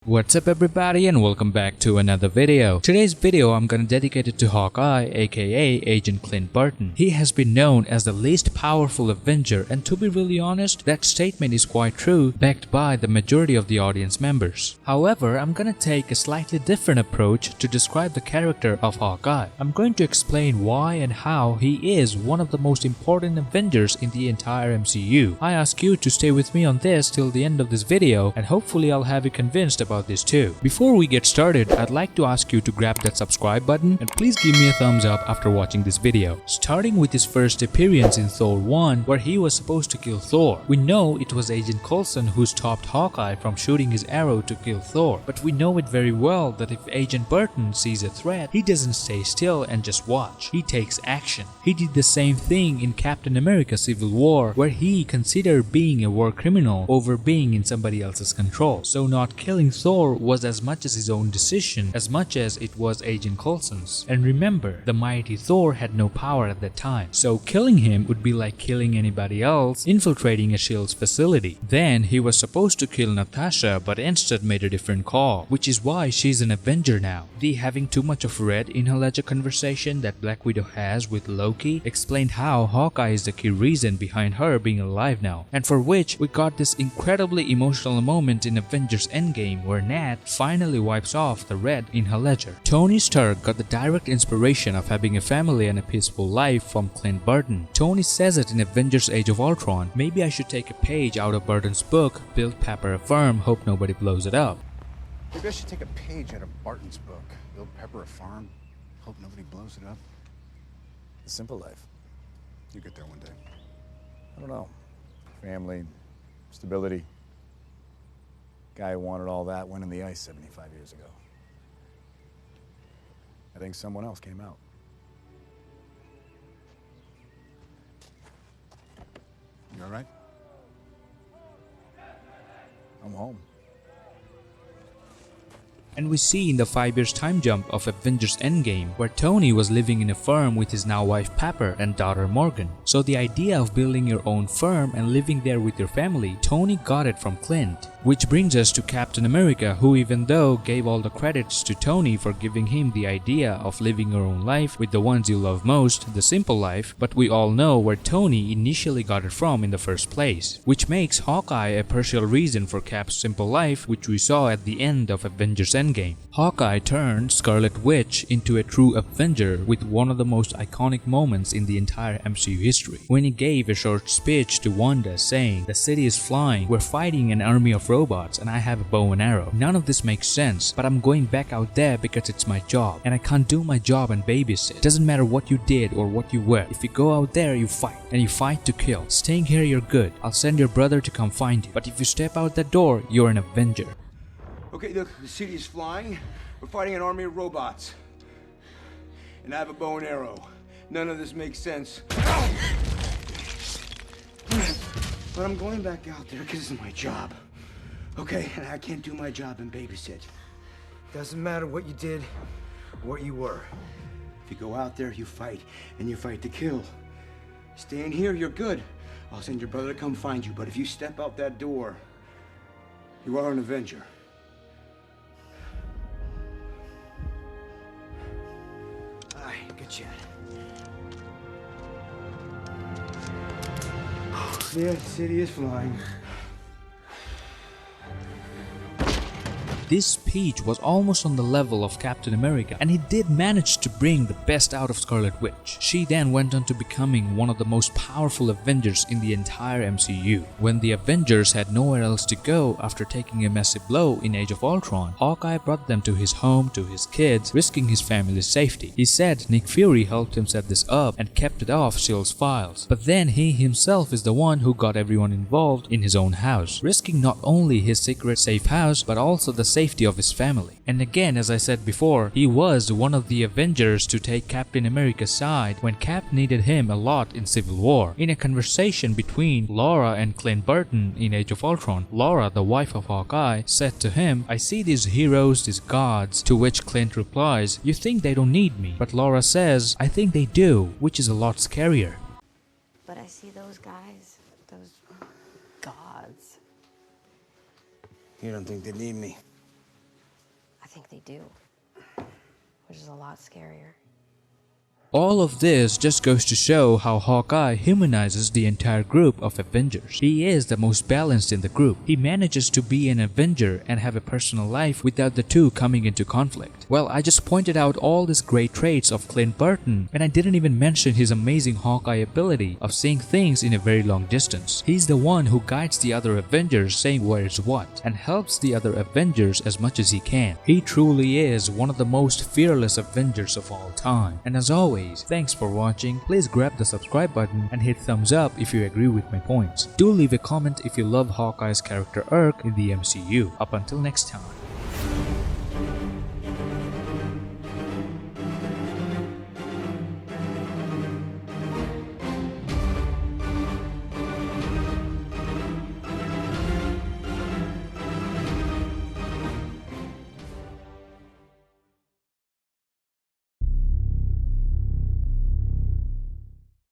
What's up everybody and welcome back to another video. Today's video I'm gonna dedicate it to Hawkeye aka Agent Clint Barton. He has been known as the least powerful Avenger, and to be really honest, that statement is quite true, backed by the majority of the audience members. However, I'm gonna take a slightly different approach to describe the character of Hawkeye. I'm going to explain why and how he is one of the most important Avengers in the entire MCU. I ask you to stay with me on this till the end of this video, and hopefully I'll have you convinced about this too. Before we get started, I'd like to ask you to grab that subscribe button and please give me a thumbs up after watching this video. Starting with his first appearance in Thor 1, where he was supposed to kill Thor. We know it was Agent Coulson who stopped Hawkeye from shooting his arrow to kill Thor, but we know it very well that if Agent Barton sees a threat, he doesn't stay still and just watch. He takes action. He did the same thing in Captain America Civil War, where he considered being a war criminal over being in somebody else's control. So not killing Thor was as much as his own decision as much as it was Agent Coulson's. And remember, the mighty Thor had no power at that time, so killing him would be like killing anybody else infiltrating a S.H.I.E.L.D.'s facility. Then he was supposed to kill Natasha but instead made a different call, which is why she's an Avenger now. The having too much of red in her ledger conversation that Black Widow has with Loki explained how Hawkeye is the key reason behind her being alive now, and for which we got this incredibly emotional moment in Avengers Endgame where Nat finally wipes off the red in her ledger. Tony Stark got the direct inspiration of having a family and a peaceful life from Clint Barton. Tony says it in Avengers Age of Ultron, maybe I should take a page out of Barton's book, Build Pepper a Farm, Hope Nobody Blows It Up. Maybe I should take a page out of Barton's book, Build Pepper a Farm, Hope Nobody Blows It Up. The simple life. You get there one day. I don't know. Family, stability. Guy who wanted all that went in the ice 75 years ago. I think someone else came out. You all right? I'm home. And we see in the 5 years time jump of Avengers Endgame, where Tony was living in a farm with his now wife Pepper and daughter Morgan. So the idea of building your own farm and living there with your family, Tony got it from Clint. Which brings us to Captain America, who even though gave all the credits to Tony for giving him the idea of living your own life with the ones you love most, the simple life, but we all know where Tony initially got it from in the first place. Which makes Hawkeye a partial reason for Cap's simple life, which we saw at the end of Avengers Endgame. Hawkeye turned Scarlet Witch into a true Avenger with one of the most iconic moments in the entire MCU history, when he gave a short speech to Wanda saying, "The city is flying, we're fighting an army of robots and I have a bow and arrow. None of this makes sense, but I'm going back out there because it's my job, and I can't do my job and babysit. Doesn't matter what you did or what you were. If you go out there, you fight, and you fight to kill. Staying here, you're good. I'll send your brother to come find you. But if you step out that door, you're an Avenger." Okay, look, the city is flying. We're fighting an army of robots. And I have a bow and arrow. None of this makes sense. But I'm going back out there because this is my job. Okay, and I can't do my job and babysit. Doesn't matter what you did, what you were. If you go out there, you fight, and you fight to kill. Staying here, you're good. I'll send your brother to come find you, but if you step out that door, you are an Avenger. Alright, good chat. Yeah, the city is flying. This speech was almost on the level of Captain America, and he did manage to bring the best out of Scarlet Witch. She then went on to becoming one of the most powerful Avengers in the entire MCU. When the Avengers had nowhere else to go after taking a massive blow in Age of Ultron, Hawkeye brought them to his home, to his kids, risking his family's safety. He said Nick Fury helped him set this up and kept it off S.H.I.E.L.D's files, but then he himself is the one who got everyone involved in his own house, risking not only his secret safe house but also the safety of his family. And again, as I said before, he was one of the Avengers to take Captain America's side when Cap needed him a lot in Civil War. In a conversation between Laura and Clint Barton in Age of Ultron, Laura, the wife of Hawkeye, said to him, "I see these heroes, these gods," to which Clint replies, "You think they don't need me?" But Laura says, "I think they do," which is a lot scarier. But I see those guys, those gods. You don't think they need me? think they do, which is a lot scarier. All of this just goes to show how Hawkeye humanizes the entire group of Avengers. He is the most balanced in the group. He manages to be an Avenger and have a personal life without the two coming into conflict. Well, I just pointed out all these great traits of Clint Barton, and I didn't even mention his amazing Hawkeye ability of seeing things in a very long distance. He's the one who guides the other Avengers saying where's what, and helps the other Avengers as much as he can. He truly is one of the most fearless Avengers of all time. And as always, thanks for watching. Please grab the subscribe button and hit thumbs up if you agree with my points. Do leave a comment if you love Hawkeye's character arc in the MCU. Up until next time.